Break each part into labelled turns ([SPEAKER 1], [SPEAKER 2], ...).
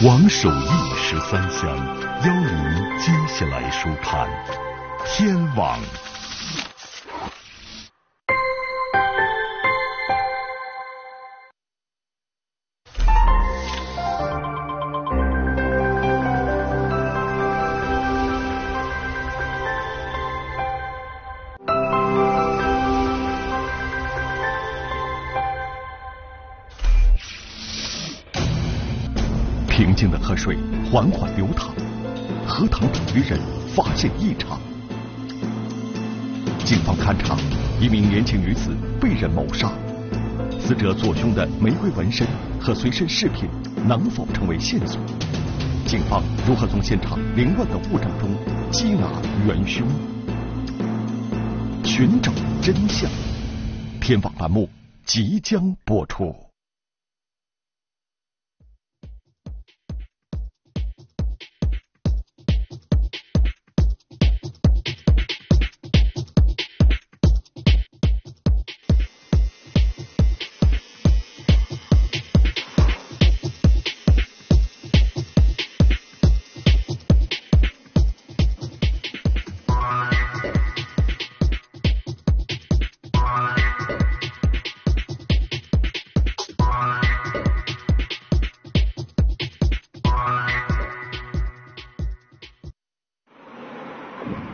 [SPEAKER 1] 王守义13乡，邀您接下来收看天网。平静的河水缓缓流淌，河塘打鱼人发现异常。警方勘查，一名年轻女子被人谋杀，死者左胸的玫瑰纹身和随身饰品能否成为线索？警方如何从现场凌乱的物证中缉拿元凶？寻找真相，天网栏目即将播出。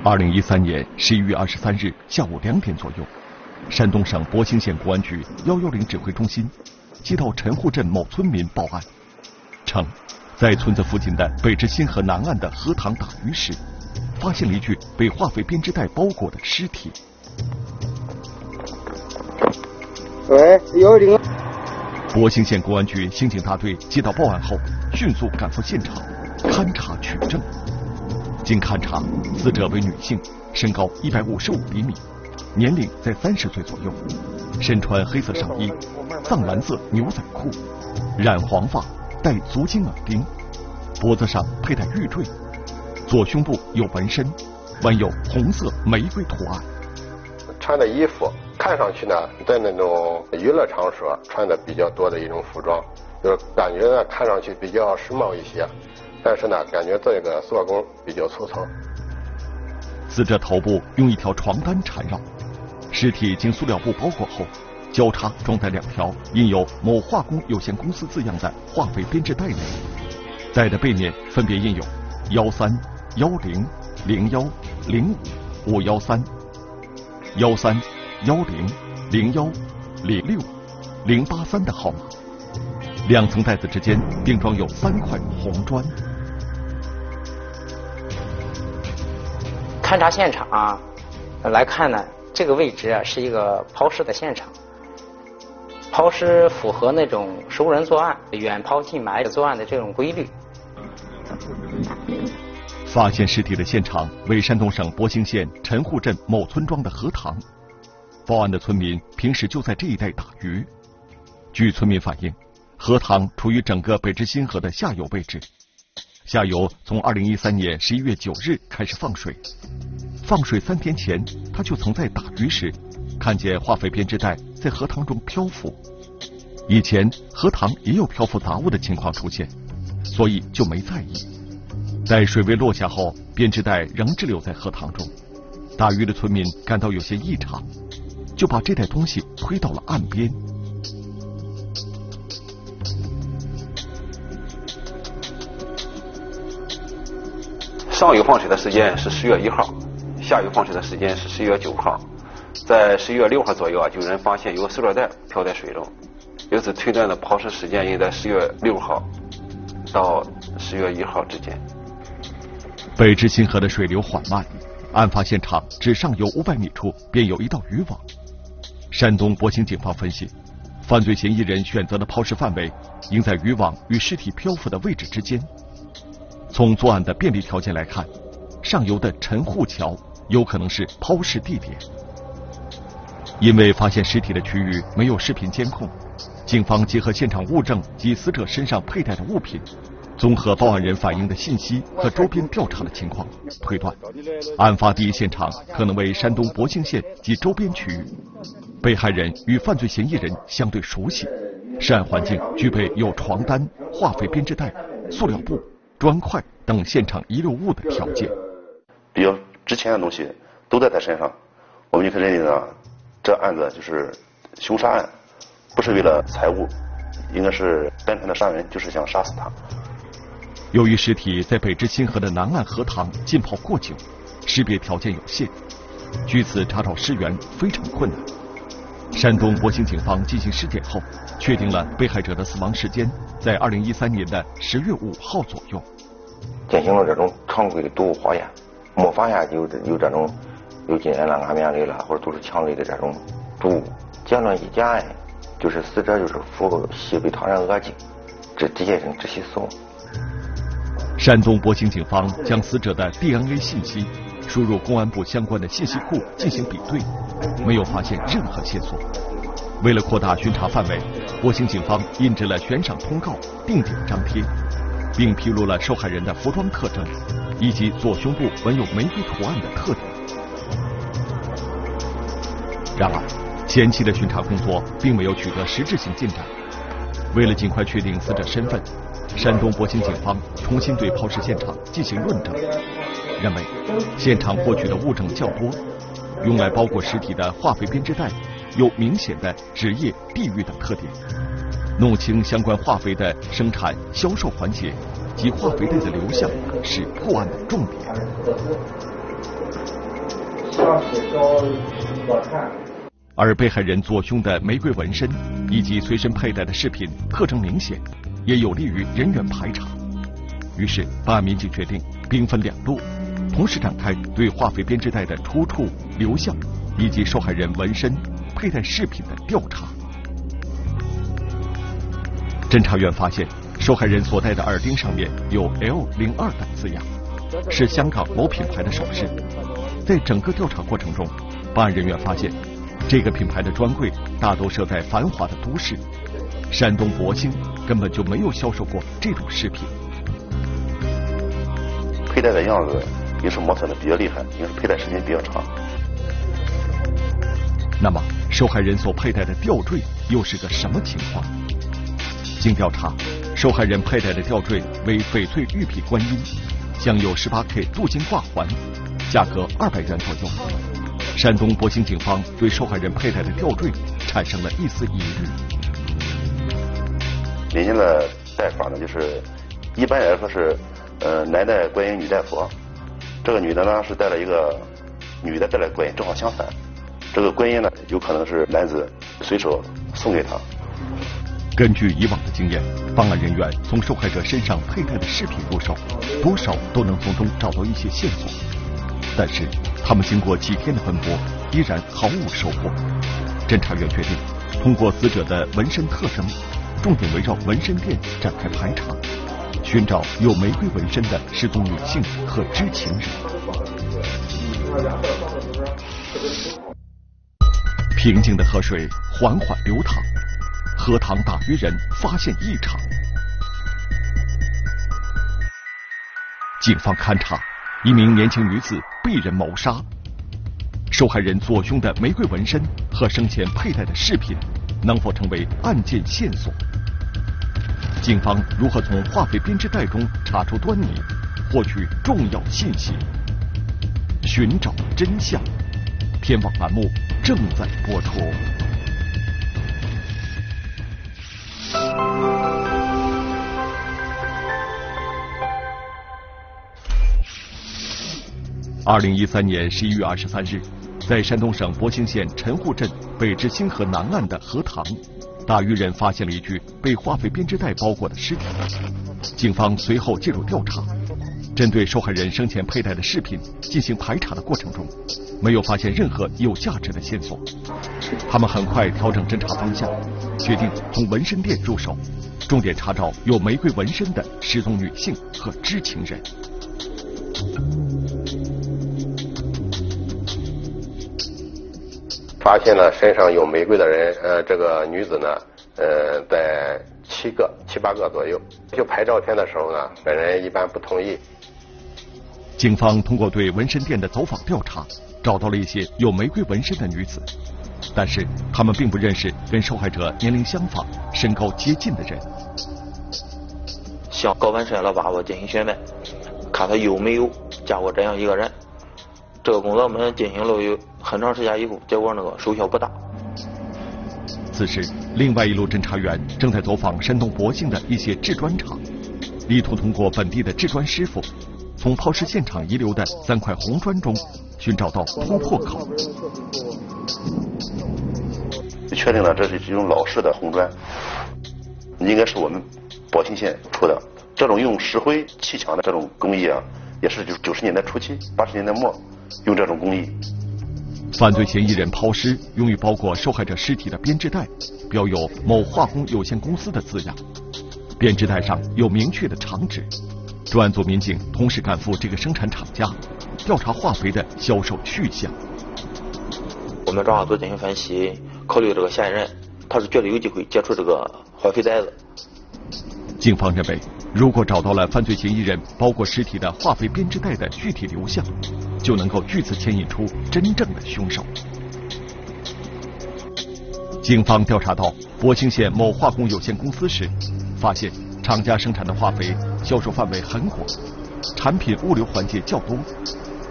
[SPEAKER 1] 2013年11月23日下午2点左右，山东省博兴县公安局110指挥中心接到陈户镇某村民报案，称在村子附近的北至新河南岸的河塘打鱼时，发现了一具被化肥编织袋包裹的尸体。
[SPEAKER 2] 喂，110。
[SPEAKER 1] 博兴县公安局刑警大队接到报案后，迅速赶赴现场勘查取证。经勘查，死者为女性，身高155厘米，年龄在30岁左右，身穿黑色上衣、藏蓝色牛仔裤，染黄发，戴足金耳钉，脖子上佩戴玉坠，左胸部有纹身，纹有红色玫瑰图案。
[SPEAKER 3] 穿的衣服看上去呢，在那种娱乐场所穿的比较多的一种服装，就是感觉呢看上去比较时髦一些。但是呢，感觉这个做工比较粗糙。
[SPEAKER 1] 死者头部用一条床单缠绕，尸体经塑料布包裹后，交叉装在2条印有某化工有限公司字样的化肥编织袋内。袋的背面分别印有13、10、01、05、513、13、10、01、06、083的号码。2层袋子之间并装有3块红砖。
[SPEAKER 4] 勘查现场来看呢，这个位置是一个抛尸的现场，抛尸符合那种熟人作案、远抛近埋作案的这种规律。
[SPEAKER 1] 发现尸体的现场为山东省博兴县陈户镇某村庄的河塘，报案的村民平时就在这一带打鱼。据村民反映，河塘处于整个北至新河的下游位置，下游从2013年11月9日开始放水，放水3天前，他就曾在打鱼时看见化肥编织袋在河塘中漂浮。以前河塘也有漂浮杂物的情况出现，所以就没在意。在水位落下后，编织袋仍滞留在河塘中，打鱼的村民感到有些异常，就把这袋东西推到了岸边。
[SPEAKER 5] 上游放水的时间是10月1号，下游放水的时间是11月9号。在11月6号左右就有人发现有个塑料袋漂在水中，由此推断的抛尸时间应在10月6号到10月1号之间。
[SPEAKER 1] 北至新河的水流缓慢，案发现场至上游500米处便有一道渔网。山东博兴警方分析，犯罪嫌疑人选择的抛尸范围应在渔网与尸体漂浮的位置之间。从作案的便利条件来看，上游的陈户桥有可能是抛尸地点。因为发现尸体的区域没有视频监控，警方结合现场物证及死者身上佩戴的物品，综合报案人反映的信息和周边调查的情况，推断案发第一现场可能为山东博兴县及周边区域。被害人与犯罪嫌疑人相对熟悉，涉案环境具备有床单、化肥编织袋、塑料布、砖块等现场遗留物的条件。
[SPEAKER 6] 比较值钱的东西都在他身上，我们就可以认定呢，这案子就是凶杀案，不是为了财物，应该是单纯的杀人，就是想杀死他。
[SPEAKER 1] 由于尸体在北至新河的南岸河塘浸泡过久，识别条件有限，据此查找尸源非常困难。山东博兴警方进行尸检后，确定了被害者的死亡时间在2013年的10月5号左右。
[SPEAKER 7] 进行了这种常规的毒物化验，没发现有这种有金胺安眠类了或者毒强类的这种毒物。结论一检，就是死者就是服西北糖原鹅精，这直接性窒息死亡。
[SPEAKER 1] 山东博兴警方将死者的 DNA 信息输入公安部相关的信息库进行比对，没有发现任何线索。为了扩大巡查范围，博兴警方印制了悬赏通告、定点张贴，并披露了受害人的服装特征以及左胸部纹有玫瑰图案的特点。然而，前期的巡查工作并没有取得实质性进展。为了尽快确定死者身份，山东博兴警方重新对抛尸现场进行论证，认为现场获取的物证较多，用来包裹尸体的化肥编织袋有明显的职业、地域等特点，弄清相关化肥的生产、销售环节及化肥袋的流向是破案的重点。而被害人左胸的玫瑰纹身以及随身佩戴的饰品特征明显，也有利于人员排查。于是，办案民警决定兵分两路，同时展开对化肥编织袋的出处、流向以及受害人纹身、佩戴饰品的调查。侦查员发现，受害人所戴的耳钉上面有 L02等字样，是香港某品牌的首饰。在整个调查过程中，办案人员发现，这个品牌的专柜大都设在繁华的都市，山东博兴根本就没有销售过这种饰品。
[SPEAKER 6] 佩戴的样子也是磨蹭的比较厉害，因为佩戴时间比较长。
[SPEAKER 1] 那么，受害人所佩戴的吊坠又是个什么情况？经调查，受害人佩戴的吊坠为翡翠玉璧观音，镶有18K 镀金挂环，价格200元左右。山东博兴警方对受害人佩戴的吊坠产生了一丝疑虑。
[SPEAKER 6] 民间的戴法呢，就是一般来说是男戴观音，女戴佛。这个女的呢是戴了一个女的戴了观音，正好相反。这个观音呢，有可能是男子随手送给她。
[SPEAKER 1] 根据以往的经验，办案人员从受害者身上佩戴的饰品入手，多少都能从中找到一些线索。但是，他们经过几天的奔波，依然毫无收获。侦查员决定通过死者的纹身特征，重点围绕纹身店展开排查，寻找有玫瑰纹身的失踪女性和知情人。平静的河水缓缓流淌，河塘打鱼人发现异常。警方勘查，一名年轻女子被人谋杀，受害人左胸的玫瑰纹身和生前佩戴的饰品能否成为案件线索？警方如何从化肥编织袋中查出端倪，获取重要信息？寻找真相，天网栏目正在播出。2013年11月23日，在山东省博兴县陈户镇北至新河南岸的河塘，打鱼人发现了一具被化肥编织袋包裹的尸体。警方随后介入调查，针对受害人生前佩戴的饰品进行排查的过程中，没有发现任何有价值的线索。他们很快调整侦查方向，决定从纹身店入手，重点查找有玫瑰纹身的失踪女性和知情人。
[SPEAKER 3] 发现了身上有玫瑰的人，这个女子呢，在7八个左右。就拍照片的时候呢，本人一般不同意。
[SPEAKER 1] 警方通过对纹身店的走访调查，找到了一些有玫瑰纹身的女子，但是他们并不认识跟受害者年龄相仿、身高接近的人。
[SPEAKER 8] 向高温深的娃娃进行询问，看他有没有见过这样一个人。这个工作我们进行了有很长时间以后，结果收效不大。
[SPEAKER 1] 此时，另外一路侦查员正在走访山东博兴的一些制砖厂，力图通过本地的制砖师傅，从抛尸现场遗留的3块红砖中寻找到突破口。
[SPEAKER 6] 确定了这是一种老式的红砖，应该是我们博兴县出的。这种用石灰砌墙的这种工艺啊，也是90年代初期、80年代末用这种工艺。
[SPEAKER 1] 犯罪嫌疑人抛尸用于包裹受害者尸体的编织袋，标有某化工有限公司的字样，编织袋上有明确的厂址。专案组民警同时赶赴这个生产厂家，调查化肥的销售去向。
[SPEAKER 8] 我们专案组进行分析，考虑这个嫌疑人他是绝对有机会接触这个化肥袋子。
[SPEAKER 1] 警方认为，如果找到了犯罪嫌疑人包裹尸体的化肥编织袋的具体流向，就能够据此牵引出真正的凶手。警方调查到博兴县某化工有限公司时，发现厂家生产的化肥销售范围很广，产品物流环节较多。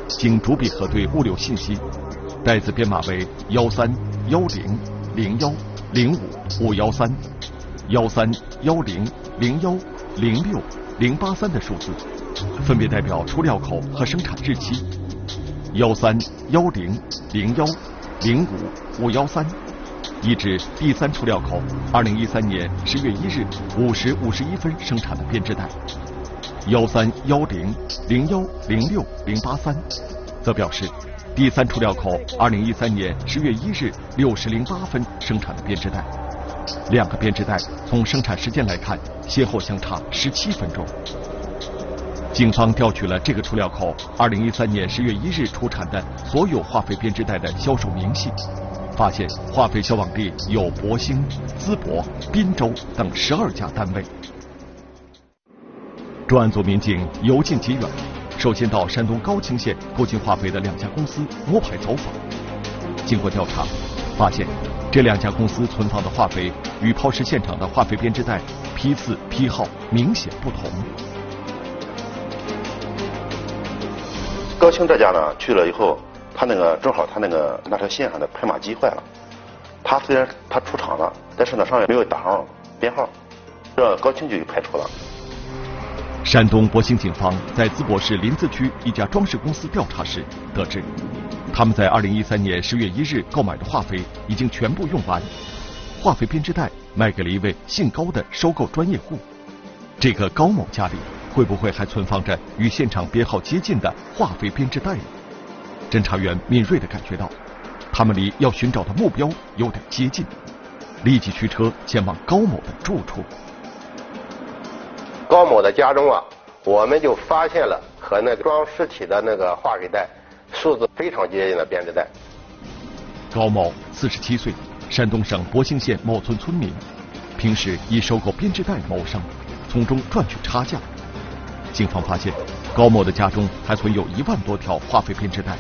[SPEAKER 1] 经逐笔核对物流信息，袋子编码为13、10、01、05、513、13、10、01、06、083的数字，分别代表出料口和生产日期。13、10、01、05、513，一指第3出料口2013年10月1日5时51分生产的编织袋。13、10、01、06、083，则表示第3出料口2013年10月1日6时08分生产的编织袋。2个编织袋从生产时间来看，先后相差17分钟。警方调取了这个出料口2013年10月1日出产的所有化肥编织袋的销售明细，发现化肥销往地有博兴、淄博、滨州等12家单位。专案组民警由近及远，首先到山东高清县购进化肥的2家公司摸排走访。经过调查，发现这2家公司存放的化肥与抛尸现场的化肥编织袋批次、批号明显不同。
[SPEAKER 6] 高清这家呢，去了以后，他正好他那条线上的拍码机坏了，他虽然他出厂了，但是呢上面没有打上编号，这高清就给排除了。
[SPEAKER 1] 山东博兴警方在淄博市临淄区一家装饰公司调查时得知，他们在2013年10月1日购买的化肥已经全部用完，化肥编织袋卖给了一位姓高的收购专业户。这个高某家里会不会还存放着与现场编号接近的化肥编织袋呢？侦查员敏锐地感觉到，他们离要寻找的目标有点接近，立即驱车前往高某的住处。
[SPEAKER 3] 高某的家中啊，我们就发现了和那个装尸体的那个化肥袋数字非常接近的编织袋。
[SPEAKER 1] 高某47岁，山东省博兴县某村村民，平时以收购编织袋谋生，从中赚取差价。警方发现，高某的家中还存有1万多条化肥编织袋，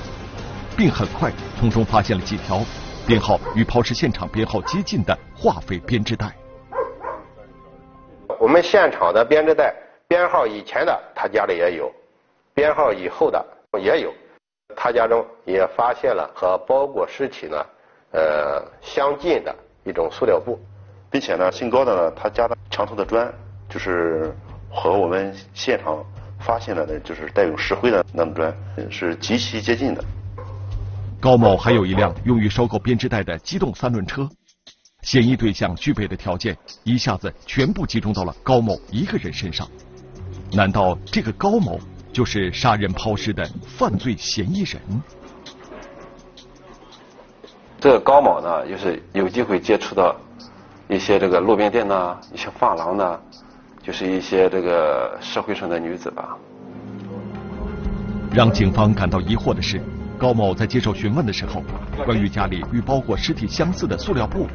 [SPEAKER 1] 并很快从中发现了几条编号与抛尸现场编号接近的化肥编织袋。
[SPEAKER 3] 我们现场的编织袋编号以前的他家里也有，编号以后的也有，他家中也发现了和包裹尸体呢相近的一种塑料布，
[SPEAKER 6] 并且呢姓高的呢他家的墙头的砖就是和我们现场发现的就是带有石灰的那种砖是极其接近的。
[SPEAKER 1] 高某还有一辆用于收购编织袋的机动3轮车，嫌疑对象具备的条件一下子全部集中到了高某一个人身上。难道这个高某就是杀人抛尸的犯罪嫌疑人？
[SPEAKER 5] 这个高某呢，就是有机会接触到一些这个路边店呐，一些发廊呐，就是一些这个社会上的女子吧。
[SPEAKER 1] 让警方感到疑惑的是，高某在接受询问的时候，关于家里与包裹尸体相似的塑料布，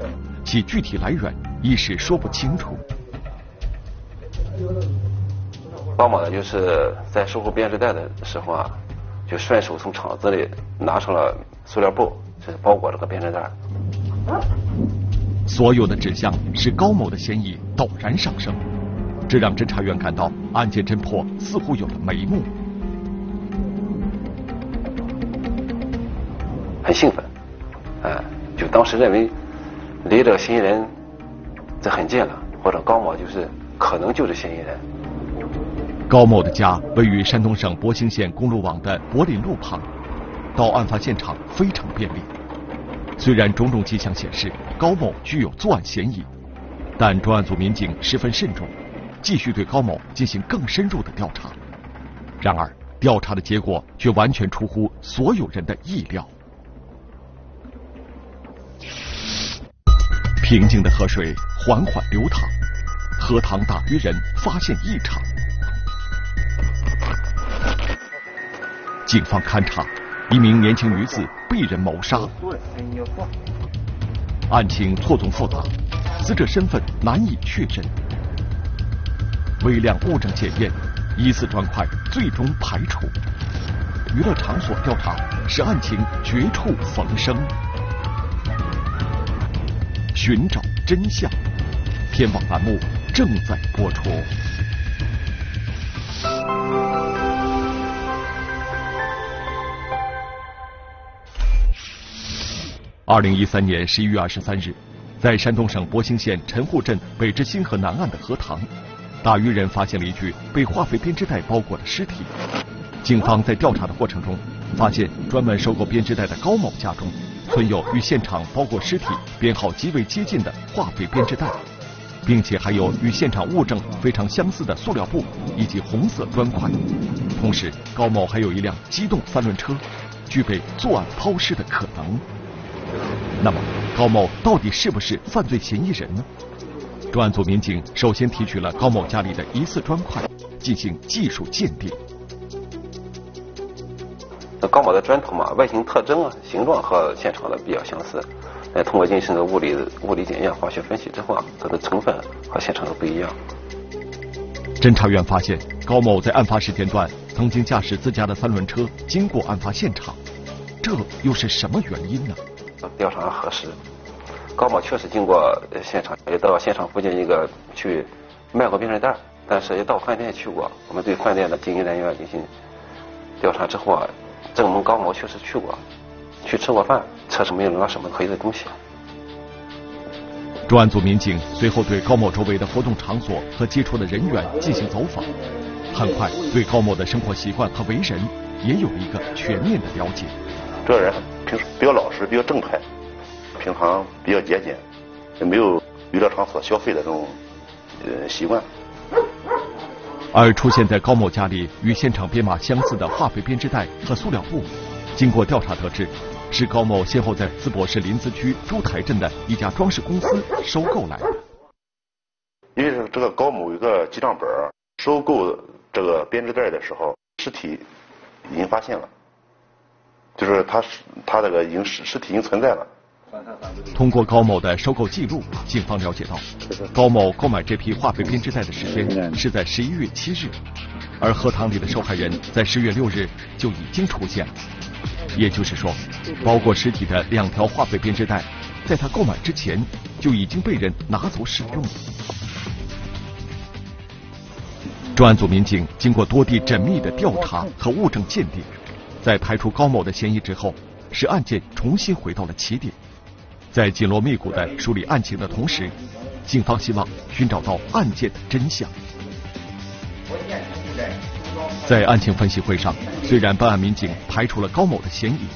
[SPEAKER 1] 其具体来源一时说不清楚。
[SPEAKER 5] 高某呢，就是在收购编织袋的时候啊，就顺手从厂子里拿上了塑料布，是包裹这个编织袋。所
[SPEAKER 1] 有的指向使高某的嫌疑陡然上升。这让侦查员感到案件侦破似乎有了眉目。
[SPEAKER 5] 很兴奋，就当时认为离这个嫌疑人这很近了，或者高某可能就是嫌疑人。
[SPEAKER 1] 高某的家位于山东省博兴县公路网的柏林路旁，到案发现场非常便利。虽然种种迹象显示高某具有作案嫌疑，但专案组民警十分慎重，继续对高某进行更深入的调查。然而，调查的结果却完全出乎所有人的意料。平静的河水缓缓流淌，荷塘打鱼人发现异常。警方勘查，一名年轻女子被人谋杀，案情错综复杂，死者身份难以确认。微量物证检验，疑似砖块最终排除。娱乐场所调查使案情绝处逢生。寻找真相，天网栏目正在播出。2013年11月23日，在山东省博兴县陈户镇北至新河南岸的荷塘，打鱼人发现了一具被化肥编织袋包裹的尸体。警方在调查的过程中，发现专门收购编织袋的高某家中存有与现场包裹尸体编号极为接近的化肥编织袋，并且还有与现场物证非常相似的塑料布以及红色砖块。同时，高某还有一辆机动三轮车，具备作案抛尸的可能。那么，高某到底是不是犯罪嫌疑人呢？专案组民警首先提取了高某家里的疑似砖块，进行技术鉴定。
[SPEAKER 5] 高某的砖头外形特征形状和现场的比较相似，通过进行的物理检验、化学分析之后它的成分和现场都不一样。
[SPEAKER 1] 侦查员发现，高某在案发时间段曾经驾驶自家的三轮车经过案发现场，这又是什么原因呢？
[SPEAKER 5] 调查核实，高某确实经过现场，也到现场附近去卖过编织袋，但是也到饭店去过。我们对饭店的经营人员进行调查之后证明高某确实去过，去吃过饭，车上没有拿什么可疑的东西。
[SPEAKER 1] 专案组民警随后对高某周围的活动场所和接触的人员进行走访，很快对高某的生活习惯和为人也有一个全面的了解。
[SPEAKER 6] 这个人平时比较老实，比较正派，平常比较节俭，也没有娱乐场所消费的这种习惯。
[SPEAKER 1] 而出现在高某家里与现场编码相似的化肥编织袋和塑料布，经过调查得知，是高某先后在淄博市临淄区朱台镇的一家装饰公司收购来的。
[SPEAKER 6] 因为这个高某有一个记账本，收购这个编织袋的时候，尸体已经发现了，就是他这个尸体已经存在了。
[SPEAKER 1] 通过高某的收购记录，警方了解到，高某购买这批化肥编织袋的时间是在11月7日，而荷塘里的受害人在10月6日就已经出现了。也就是说，包裹尸体的2条化肥编织袋，在他购买之前就已经被人拿走使用了。专案组民警经过多地缜密的调查和物证鉴定，在排除高某的嫌疑之后，使案件重新回到了起点。在紧锣密鼓地梳理案情的同时，警方希望寻找到案件的真相。在案情分析会上，虽然办案民警排除了高某的嫌疑，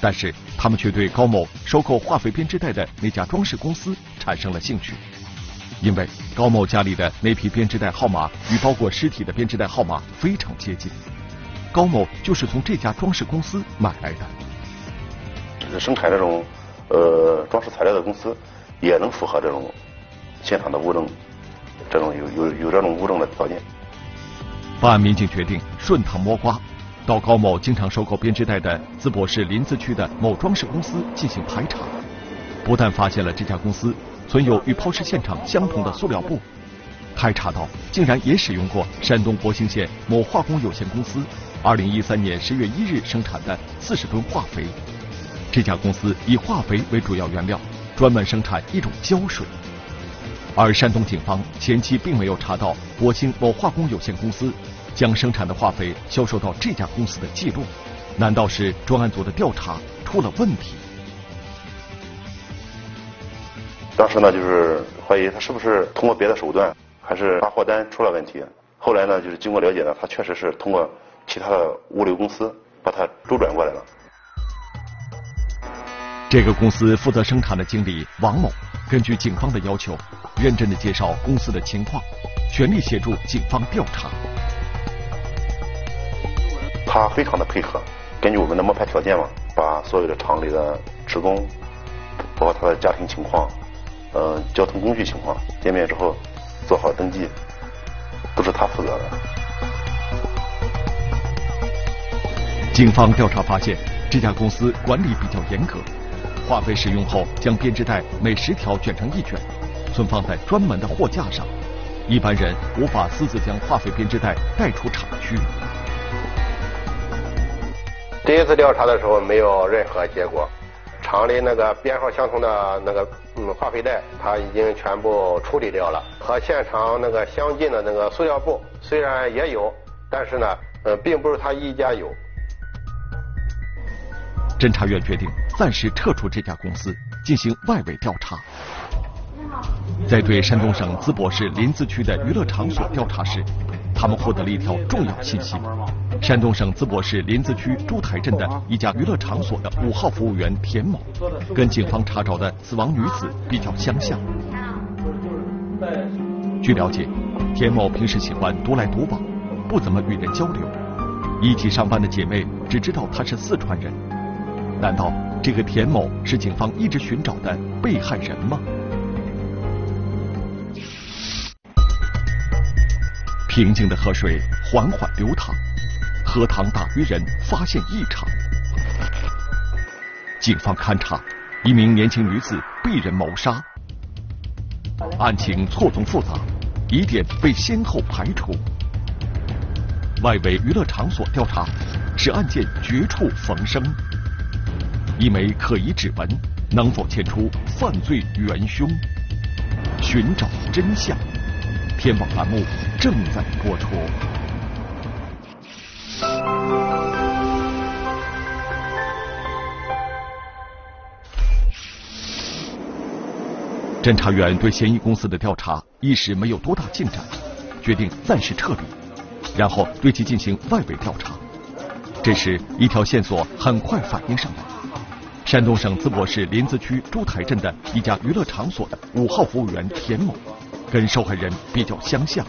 [SPEAKER 1] 但是他们却对高某收购化肥编织袋的那家装饰公司产生了兴趣，因为高某家里的那批编织袋号码与包括尸体的编织袋号码非常接近，高某就是从这家装饰公司买来的。
[SPEAKER 6] 生产这种装饰材料的公司也能符合这种现场的物证，这种有这种物证的条件。
[SPEAKER 1] 办案民警决定顺藤摸瓜，到高某经常收购编织袋的淄博市临淄区的某装饰公司进行排查，不但发现了这家公司存有与抛尸现场相同的塑料布，还查到竟然也使用过山东博兴县某化工有限公司2013年10月1日生产的40吨化肥。这家公司以化肥为主要原料，专门生产一种胶水。而山东警方前期并没有查到博兴某化工有限公司将生产的化肥销售到这家公司的记录，难道是专案组的调查出了问题？
[SPEAKER 6] 当时呢，就是怀疑他是不是通过别的手段，还是发货单出了问题。后来呢，就是经过了解呢，他确实是通过其他的物流公司把它周转过来了。
[SPEAKER 1] 这个公司负责生产的经理王某，根据警方的要求，认真地介绍公司的情况，全力协助警方调查。
[SPEAKER 6] 他非常的配合，根据我们的摸排条件嘛，把所有的厂里的职工，包括他的家庭情况，交通工具情况，见面之后做好登记，都是他负责的。
[SPEAKER 1] 警方调查发现，这家公司管理比较严格，化肥使用后将编织袋每10条卷成1卷，存放在专门的货架上，一般人无法私自将化肥编织袋带出厂区。
[SPEAKER 3] 第一次调查的时候没有任何结果，厂里那个编号相同的那个化肥袋，它已经全部处理掉了。和现场那个相近的那个塑料布虽然也有，但是呢，并不是他一家有。
[SPEAKER 1] 侦查员决定暂时撤出这家公司，进行外围调查。在对山东省淄博市临淄区的娱乐场所调查时，他们获得了一条重要信息：山东省淄博市临淄区朱台镇的一家娱乐场所的5号服务员田某，跟警方查找的死亡女子比较相像。据了解，田某平时喜欢独来独往，不怎么与人交流，一起上班的姐妹只知道他是四川人。难道这个田某是警方一直寻找的被害人吗？平静的河水缓缓流淌，荷塘打鱼人发现异常。警方勘查，一名年轻女子被人谋杀，案情错综复杂，疑点被先后排除。外围娱乐场所调查，使案件绝处逢生。一枚可疑指纹能否牵出犯罪元凶？寻找真相。天网栏目正在播出。侦查员对嫌疑公司的调查一时没有多大进展，决定暂时撤离，然后对其进行外围调查。这时，一条线索很快反映上来。山东省淄博市临淄区朱台镇的一家娱乐场所的5号服务员田某，跟受害人比较相像。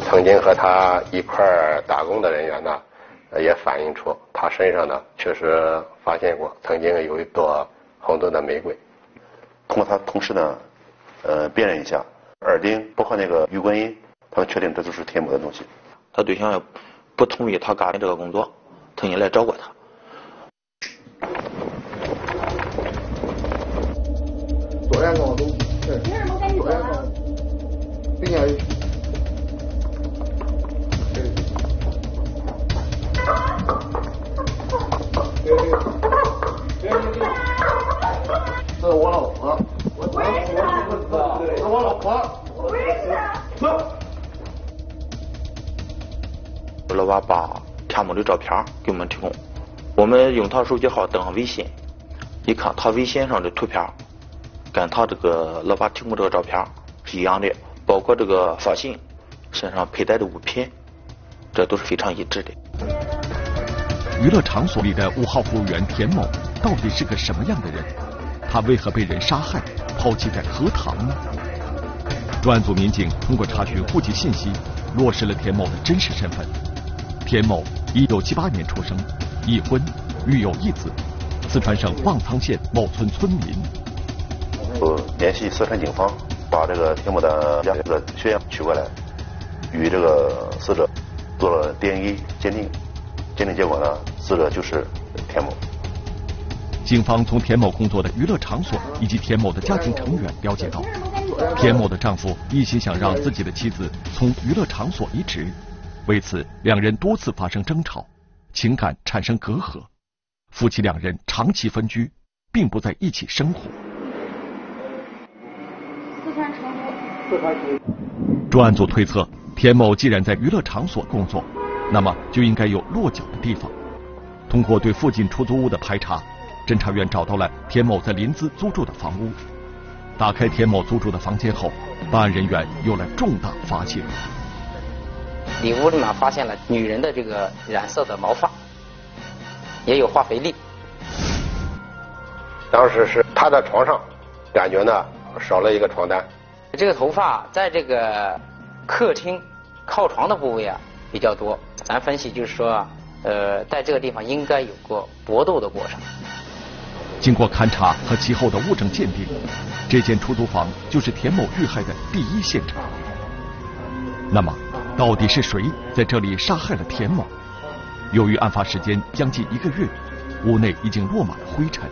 [SPEAKER 3] 曾经和他一块打工的人员呢，也反映出他身上呢确实发现过曾经有一朵红色的玫瑰。
[SPEAKER 6] 通过他同事呢，辨认一下，耳钉包括那个鱼观音，他们确定这就是田某的东西。
[SPEAKER 8] 他对象也不同意他干这个工作，曾经来找过他。
[SPEAKER 2] 左边跟我走，对，左边跟我，并且。这是我老婆，我认识她，这是我老婆，我认识她。
[SPEAKER 8] 老爸把田某的照片给我们提供，我们用他手机号登上微信，一看他微信上的图片跟他这个老爸提供这个照片是一样的，包括这个发型、身上佩戴的物品，这都是非常一致的。
[SPEAKER 1] 娱乐场所里的5号服务员田某到底是个什么样的人？他为何被人杀害，抛弃在荷塘呢？专案组民警通过查询户籍信息，落实了田某的真实身份。田某1978年出生，已婚，育有1子，四川省望苍县某村村民。
[SPEAKER 6] 联系四川警方，把这个田某的血样取过来，与这个死者做了 DNA 鉴定，鉴定结果呢，死者就是田某。
[SPEAKER 1] 警方从田某工作的娱乐场所以及田某的家庭成员了解到，田某的丈夫一心想让自己的妻子从娱乐场所离职，为此两人多次发生争吵，情感产生隔阂，夫妻两人长期分居，并不在一起生活。专案组推测，田某既然在娱乐场所工作，那么就应该有落脚的地方。通过对附近出租屋的排查，侦查员找到了田某在临淄租住的房屋。打开田某租住的房间后，办案人员有了重大发现。
[SPEAKER 4] 里屋里面发现了女人的这个染色的毛发，也有化肥粒。
[SPEAKER 3] 当时是他的床上，感觉呢少了一个床单。
[SPEAKER 4] 这个头发在这个客厅靠床的部位啊比较多，咱分析就是说，在这个地方应该有过搏斗的过程。
[SPEAKER 1] 经过勘查和其后的物证鉴定，这间出租房就是田某遇害的第一现场。那么，到底是谁在这里杀害了田某？由于案发时间将近1个月，屋内已经落满了灰尘，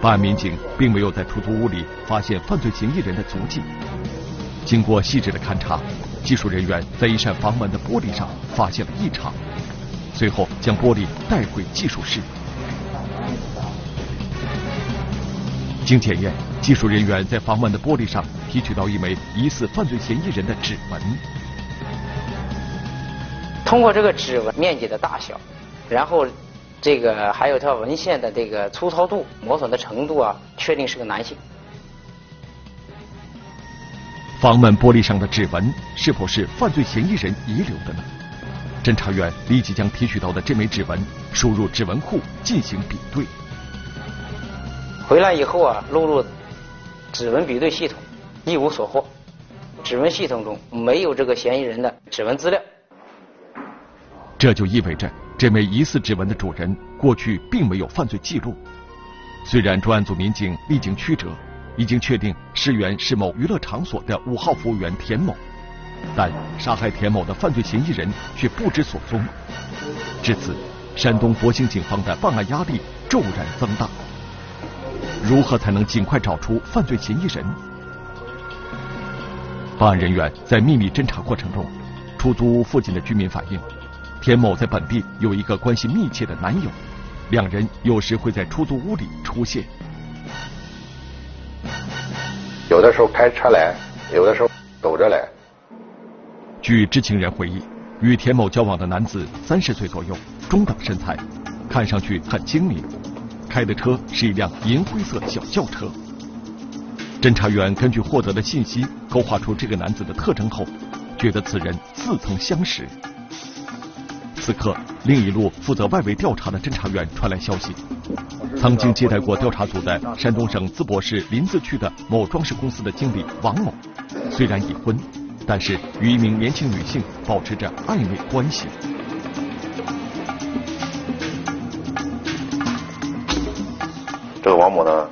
[SPEAKER 1] 办案民警并没有在出租屋里发现犯罪嫌疑人的足迹。经过细致的勘查，技术人员在一扇房门的玻璃上发现了异常，随后将玻璃带回技术室。经检验，技术人员在房门的玻璃上提取到一枚疑似犯罪嫌疑人的指纹。
[SPEAKER 4] 通过这个指纹面积的大小，然后这个还有它纹线的这个粗糙度、磨损的程度啊，确定是个男性。
[SPEAKER 1] 房门玻璃上的指纹是否是犯罪嫌疑人遗留的呢？侦查员立即将提取到的这枚指纹输入指纹库进行比对。
[SPEAKER 4] 回来以后啊，录入指纹比对系统，一无所获。指纹系统中没有这个嫌疑人的指纹资料。
[SPEAKER 1] 这就意味着这枚疑似指纹的主人过去并没有犯罪记录。虽然专案组民警历经曲折，已经确定尸源是某娱乐场所的5号服务员田某，但杀害田某的犯罪嫌疑人却不知所踪。至此，山东博兴警方的办案压力骤然增大。如何才能尽快找出犯罪嫌疑人？办案人员在秘密侦查过程中，出租屋附近的居民反映，田某在本地有一个关系密切的男友，两人有时会在出租屋里出现。
[SPEAKER 3] 有的时候开车来，有的时候走着来。
[SPEAKER 1] 据知情人回忆，与田某交往的男子30岁左右，中等身材，看上去很精明，开的车是一辆银灰色小轿车。侦查员根据获得的信息勾画出这个男子的特征后，觉得此人似曾相识。此刻，另一路负责外围调查的侦查员传来消息，曾经接待过调查组的山东省淄博市临淄区的某装饰公司的经理王某，虽然已婚，但是与一名年轻女性保持着暧昧关系。
[SPEAKER 6] 这个王某呢，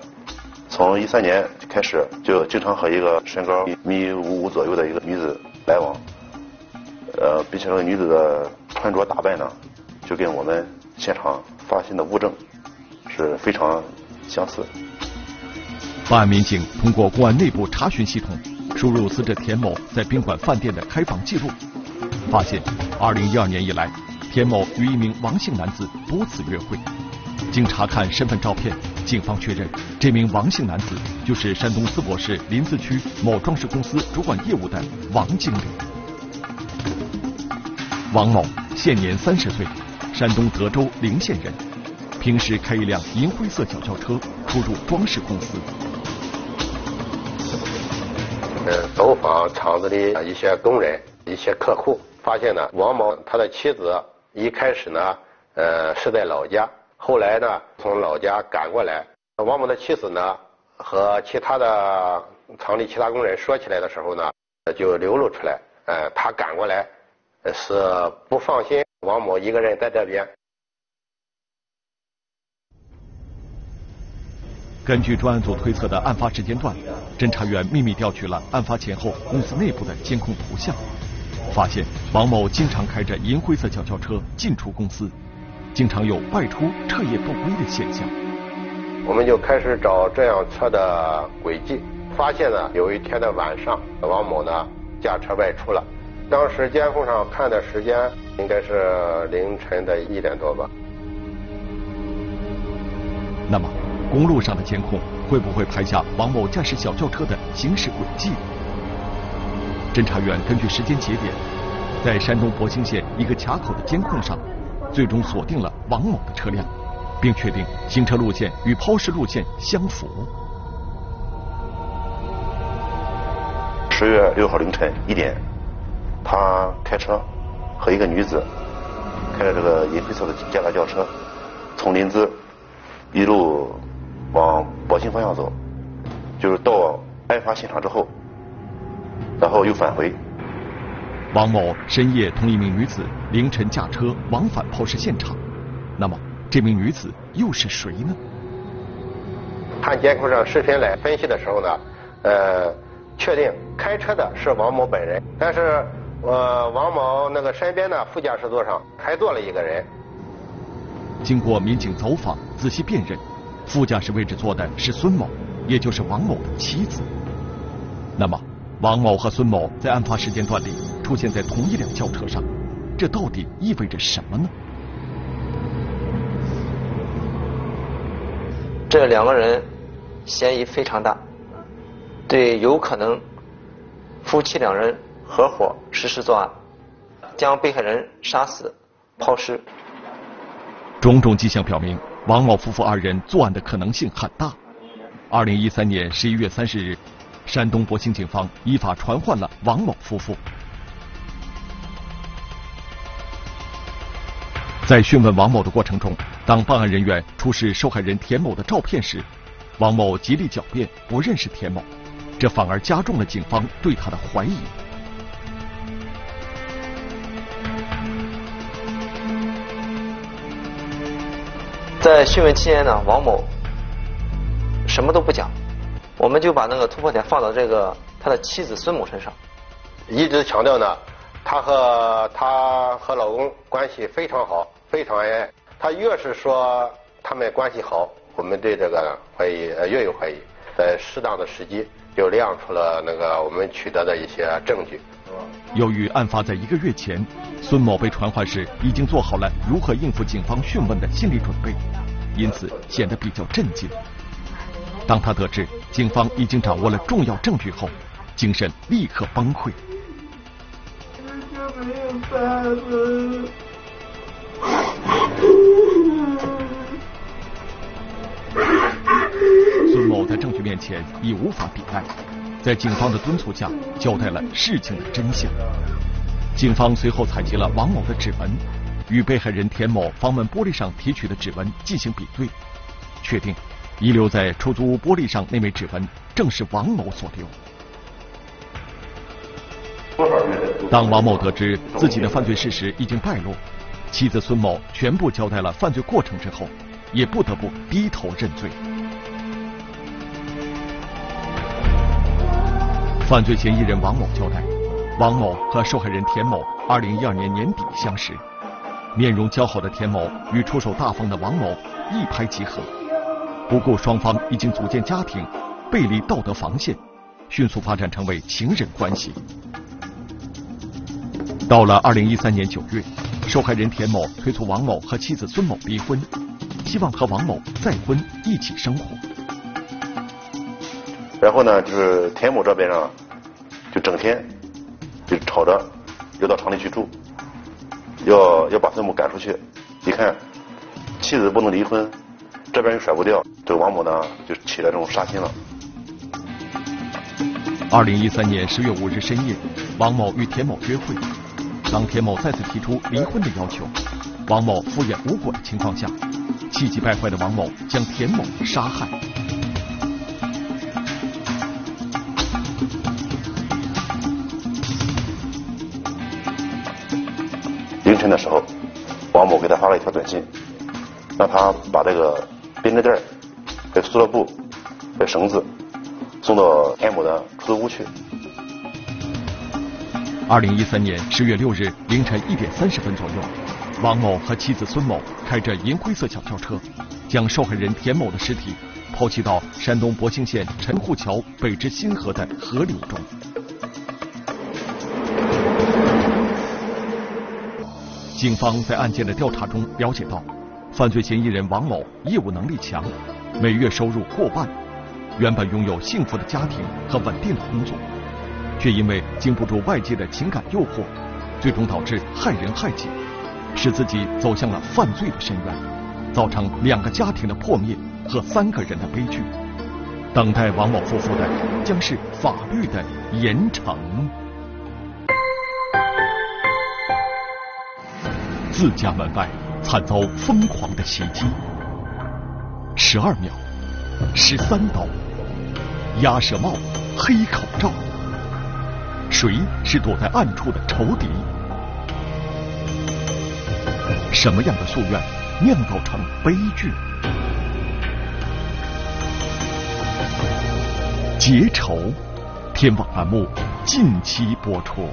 [SPEAKER 6] 从13年开始就经常和一个身高1.55米左右的一个女子来往，并且这个女子的穿着打扮呢，就跟我们现场发现的物证是非常相似。
[SPEAKER 1] 办案民警通过公安内部查询系统输入死者田某在宾馆饭店的开房记录，发现2012年以来，田某与一名王姓男子多次约会。经查看身份照片，警方确认这名王姓男子就是山东淄博市临淄区某装饰公司主管业务的王经理。王某现年30岁，山东德州陵县人，平时开一辆银灰色小轿车出入装饰公司。
[SPEAKER 3] 走访厂子里一些工人、一些客户，发现呢，王某他的妻子一开始呢，是在老家，后来呢从老家赶过来。王某的妻子呢和其他的厂里其他工人说起来的时候呢，就流露出来，他赶过来是不放心王某一个人在这边。
[SPEAKER 1] 根据专案组推测的案发时间段，侦查员秘密调取了案发前后公司内部的监控图像，发现王某经常开着银灰色小轿车进出公司，经常有外出彻夜不归的现象。
[SPEAKER 3] 我们就开始找这辆车的轨迹，发现呢，有一天的晚上，王某呢驾车外出了。当时监控上看的时间应该是凌晨的1点多吧。
[SPEAKER 1] 那么，公路上的监控会不会拍下王某驾驶小轿车的行驶轨迹？侦查员根据时间节点，在山东博兴县一个卡口的监控上，最终锁定了王某的车辆，并确定行车路线与抛尸路线相符。
[SPEAKER 6] 10月6号凌晨1点，他开车和一个女子开着这个银灰色的捷达轿车，从临淄一路往博兴方向走，就是到案发现场之后，然后又返回。
[SPEAKER 1] 王某深夜同一名女子凌晨驾车往返抛尸现场，那么这名女子又是谁呢？
[SPEAKER 3] 看监控上视频来分析的时候呢，确定开车的是王某本人，但是王某那个身边的副驾驶座上还坐了一个人。
[SPEAKER 1] 经过民警走访仔细辨认，副驾驶位置坐的是孙某，也就是王某的妻子。那么王某和孙某在案发时间段里出现在同一辆轿车上，这到底意味着什么呢？
[SPEAKER 9] 这两个人嫌疑非常大，对有可能夫妻两人合伙实施作案，将被害人杀死抛尸。
[SPEAKER 1] 种种迹象表明，王某夫妇二人作案的可能性很大。2013年11月30日，山东博兴警方依法传唤了王某夫妇。在讯问王某的过程中，当办案人员出示受害人田某的照片时，王某极力狡辩不认识田某，这反而加重了警方对他的怀疑。
[SPEAKER 9] 在讯问期间呢，王某什么都不讲，我们就把那个突破点放到他的妻子孙某身上，
[SPEAKER 3] 一直强调呢，她和老公关系非常好，非常恩爱。她越是说他们关系好，我们对这个怀疑越有怀疑。在适当的时机，就亮出了我们取得的一些证据。
[SPEAKER 1] 由于案发在1个月前，孙某被传唤时已经做好了如何应付警方讯问的心理准备，因此显得比较镇静。当他得知警方已经掌握了重要证据后，精神立刻崩溃。孙某在证据面前已无法抵赖，在警方的敦促下交代了事情的真相。警方随后采集了王某的指纹，与被害人田某房门玻璃上提取的指纹进行比对，确定遗留在出租屋玻璃上那枚指纹正是王某所留。当王某得知自己的犯罪事实已经败露，妻子孙某全部交代了犯罪过程之后，也不得不低头认罪。犯罪嫌疑人王某交代，王某和受害人田某2012年年底相识，面容姣好的田某与出手大方的王某一拍即合，不顾双方已经组建家庭，背离道德防线，迅速发展成为情人关系。到了2013年9月，受害人田某催促王某和妻子孙某离婚，希望和王某再婚一起生活。
[SPEAKER 6] 然后呢，就是田某这边上就整天就吵着要到厂里去住，要把孙某赶出去。一看妻子不能离婚，这边又甩不掉，这个王某呢就起了这种杀心了。
[SPEAKER 1] 2013年10月5日深夜，王某与田某约会。当田某再次提出离婚的要求，王某敷衍无果的情况下，气急败坏的王某将田某杀害。
[SPEAKER 6] 凌晨的时候，王某给他发了一条短信，让他把这个编织袋、这塑料布、这绳子送到田某的出租屋去。
[SPEAKER 1] 2013年10月6日凌晨1点30分左右，王某和妻子孙某开着银灰色小轿车，将受害人田某的尸体抛弃到山东博兴县陈户桥北至新河的河流中。警方在案件的调查中了解到，犯罪嫌疑人王某业务能力强，每月收入过万，原本拥有幸福的家庭和稳定的工作。却因为经不住外界的情感诱惑，最终导致害人害己，使自己走向了犯罪的深渊，造成2个家庭的破灭和3个人的悲剧。等待王某夫妇的将是法律的严惩。自家门外惨遭疯狂的袭击，12秒，13刀，鸭舌帽，黑口罩，谁是躲在暗处的仇敌？什么样的夙愿酿造成悲剧？结仇，天网栏目近期播出。